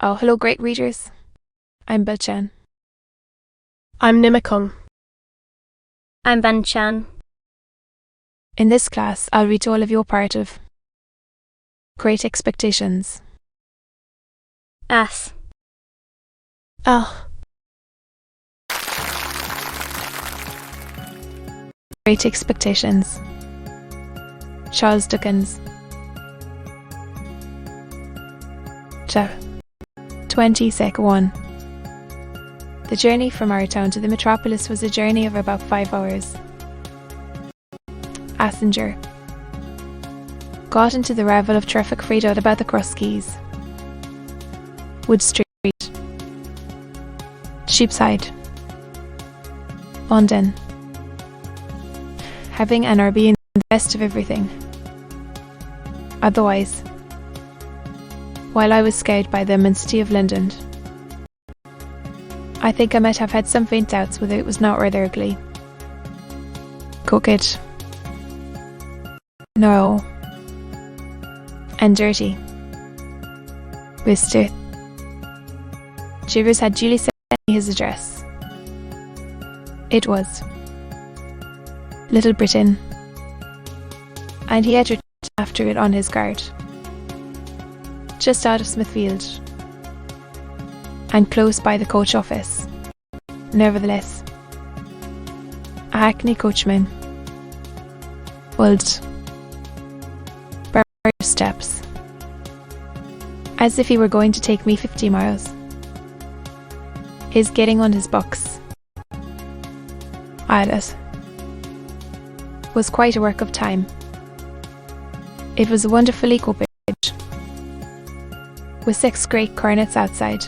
Oh, hello, great readers. I'm Belchan. I'm Nimakung. I'm Van Chan. In this class, I'll read to all of you a part of Great Expectations. S. L. Great Expectations. Charles Dickens. Chapter 1. The journey from our town to the metropolis was a journey of about 5 hours. Passenger got into the ravel of traffic freed out about the cross keys. Wood Street, Sheepside, London. Having an RB in the best of everything. Otherwise, while I was scoured by the immensity of London, I think I might have had some faint doubts whether it was not rather ugly. Crooked. Narrow. And dirty. Mr. Chivers had duly sent me his address. It was Little Britain, and he had returned after it on his guard. Just out of Smithfield, and close by the coach office. Nevertheless, a hackney coachman pulled bar steps, as if he were going to take me 50 miles. His getting on his box, Alice, was quite a work of time. It was a wonderful equipage, with 6 great cornets outside,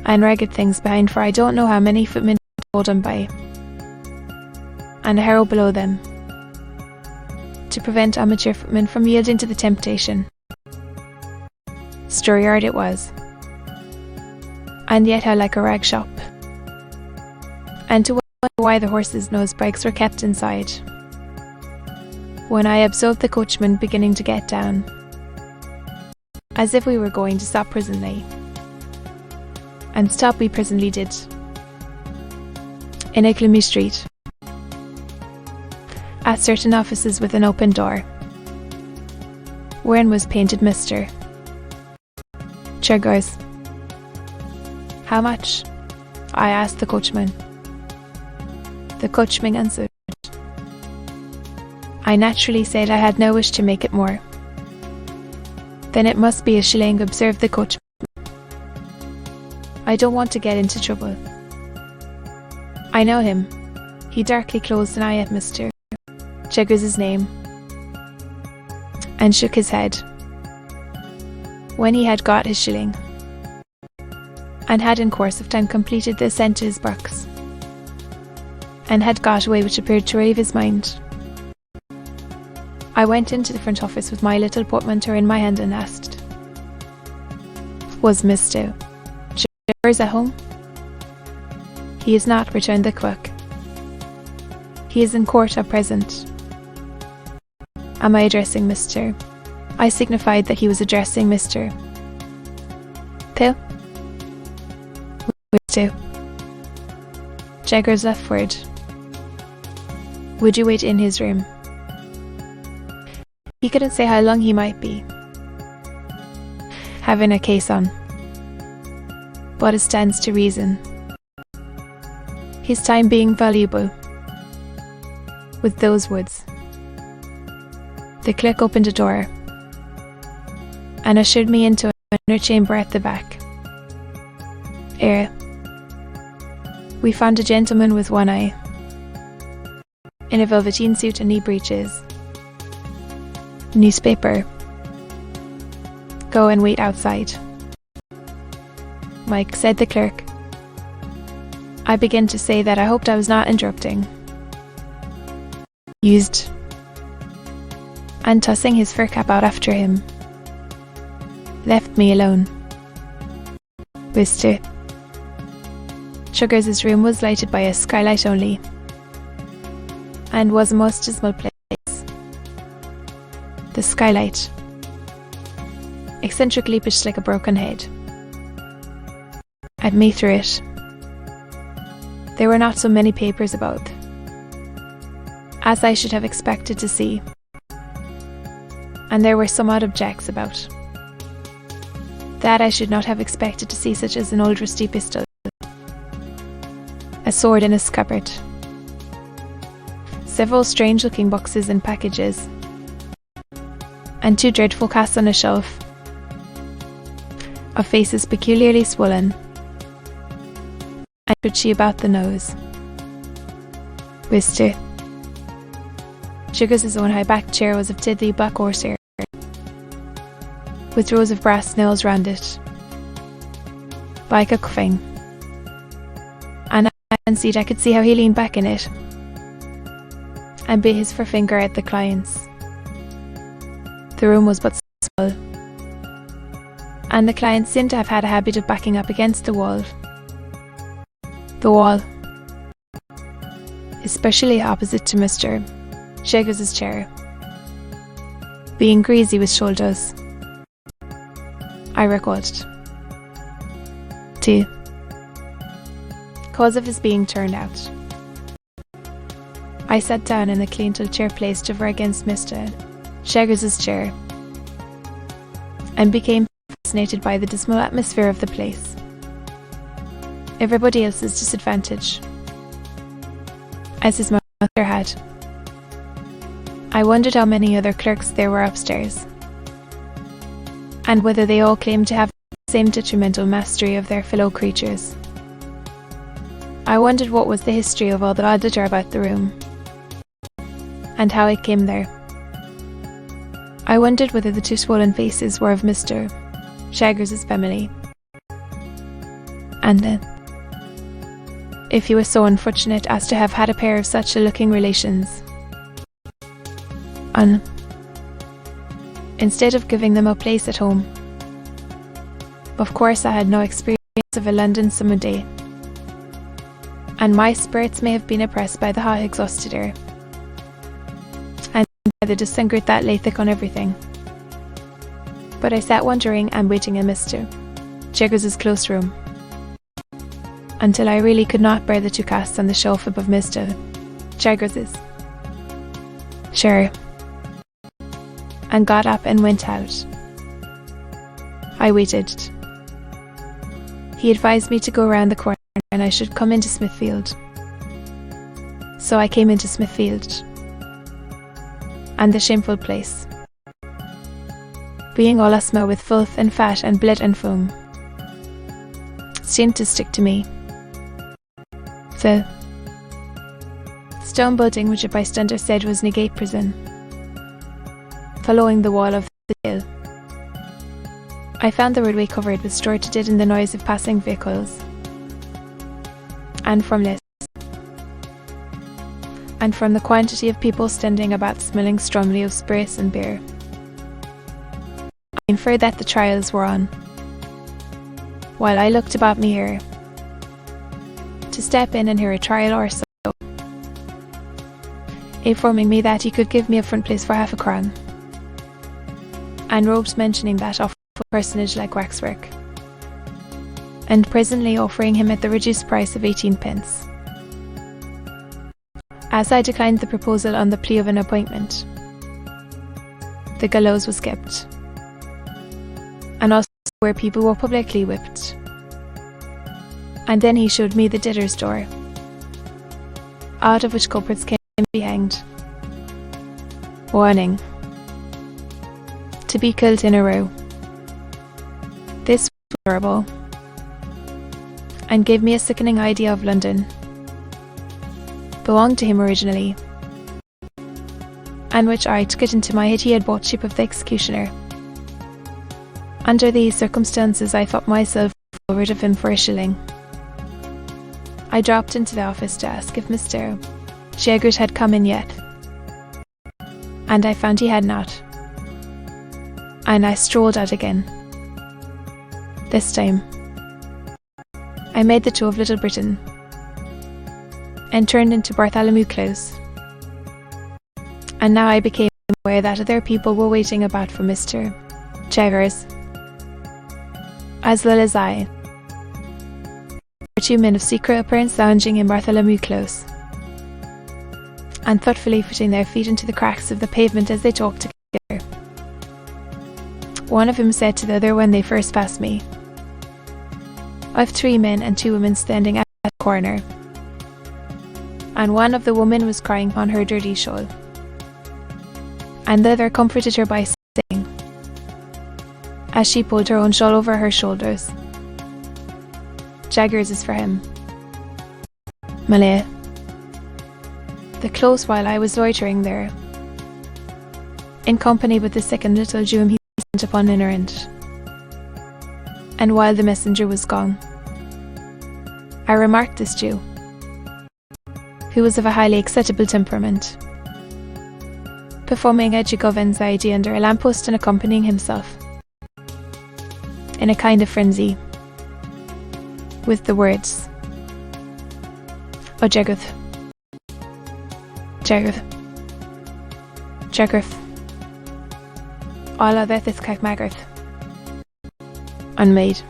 and ragged things behind, for I don't know how many footmen hold on by, and a harrow below them, to prevent amateur footmen from yielding to the temptation. Store-yard it was, and yet how like a rag shop, and to wonder why the horses' nose brakes were kept inside. When I observed the coachman beginning to get down, as if we were going to stop presently. And stop we presently did, in a gloomy street, at certain offices with an open door, wherein was painted Mr. Chegars. How much? I asked the coachman. The coachman answered. I naturally said I had no wish to make it more. Then it must be a shilling, observed the coachman. I don't want to get into trouble. I know him. He darkly closed an eye at Mr. Chegars' name, and shook his head. When he had got his shilling, and had in course of time completed the ascent to his box, and had got away, which appeared to relieve his mind, I went into the front office with my little portmanteau in my hand and asked, was Mr. Chegars at home? He is not, returned the clerk. He is in court at present. Am I addressing Mr.? I signified that he was addressing Mr. Pill? Mr. Chegars left word. Would you wait in his room? He couldn't say how long he might be having a case on, but it stands to reason, his time being valuable. With those words, the clerk opened a door and ushered me into an inner chamber at the back. Ere we found a gentleman with one eye, in a velveteen suit and knee breeches. Newspaper. Go and wait outside. Mike, said the clerk. I began to say that I hoped I was not interrupting. Used, and tossing his fur cap out after him, left me alone. Mr. Chegars' room was lighted by a skylight only, and was a most dismal place. The skylight, eccentrically pitched like a broken head. At me through it. There were not so many papers about, as I should have expected to see, and there were some odd objects about, that I should not have expected to see, such as an old rusty pistol, a sword in a scabbard, several strange-looking boxes and packages, and 2 dreadful casts on a shelf, of faces peculiarly swollen, and twitchy about the nose. Mr. Sugar's own high-backed chair was of deadly black horsehair, with rows of brass nails round it, like a coffin. And I fancied I could see how he leaned back in it, and bit his forefinger at the clients. The room was but small, and the clients seemed to have had a habit of backing up against the wall. The wall, especially opposite to Mr. Shaggers' chair, being greasy with shoulders. I recalled. 2. Cause of his being turned out. I sat down in the clean little chair placed over against Mr. Shaggers' chair, and became fascinated by the dismal atmosphere of the place. Everybody else's disadvantage, as his mother had. I wondered how many other clerks there were upstairs, and whether they all claimed to have the same detrimental mastery of their fellow creatures. I wondered what was the history of all the odd litter about the room, and how it came there. I wondered whether the 2 swollen faces were of Mr. Shaggers' family, and then, if he was so unfortunate as to have had a pair of such looking relations, instead of giving them a place at home. Of course, I had no experience of a London summer day, and my spirits may have been oppressed by the hot exhausted air, and by the disengrit that lay thick on everything. But I sat wondering and waiting in Mr. Shaggers' close room, until I really could not bear the 2 casts on the shelf above Mr. Shaggers' chair, and got up and went out. I waited. He advised me to go round the corner and I should come into Smithfield. So I came into Smithfield, and the shameful place, being all asthma with filth and fat and blood and foam, seemed to stick to me. The stone building which a bystander said was Newgate Prison, following the wall of the jail. I found the roadway covered with straw to deaden the noise of passing vehicles, and from this, and from the quantity of people standing about smelling strongly of spirits and beer, I inferred that the trials were on. While I looked about me here, to step in and hear a trial or so, informing me that he could give me a front place for half a crown, and robes mentioning that of a personage like waxwork, and presently offering him at the reduced price of 18 pence. As I declined the proposal on the plea of an appointment, the gallows was kept, and also where people were publicly whipped. And then he showed me the debtor's door, out of which culprits can be hanged. Warning: to be killed in a row. This was horrible, and gave me a sickening idea of London. Belonged to him originally, and which I took it into my head he had bought cheap of the executioner. Under these circumstances I thought myself rid of him for a shilling. I dropped into the office to ask if Mr. Shaggers had come in yet, and I found he had not, and I strolled out again. This time I made the tour of Little Britain, and turned into Bartholomew Close, and now I became aware that other people were waiting about for Mr. Shaggers, as well as I. There were 2 men of secret appearance lounging in Bartholomew Close, and thoughtfully putting their feet into the cracks of the pavement as they talked together. One of them said to the other when they first passed me, "I've 3 men and 2 women standing at the corner." And one of the women was crying on her dirty shawl, and the other comforted her by saying, as she pulled her own shawl over her shoulders, "Jaggers is for him, Malay." The close while I was loitering there, in company with the second little Jew he sent upon an errand, and while the messenger was gone, I remarked this Jew, who was of a highly excitable temperament, performing a jig of anxiety under a lamppost and accompanying himself, in a kind of frenzy, with the words, "O Jaggerth, Jaggerth, Jaggerth, all other this Magarth," unmade.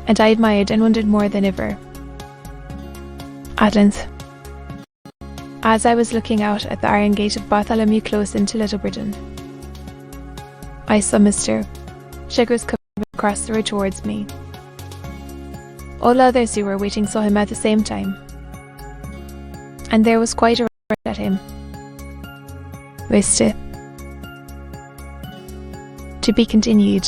And I admired and wondered more than ever. At length, as I was looking out at the iron gate of Bartholomew Close into Little Britain, I saw Mr. Jaggerth come across the road towards me. All others who were waiting saw him at the same time, and there was quite a rush at him. Wasted. To be continued.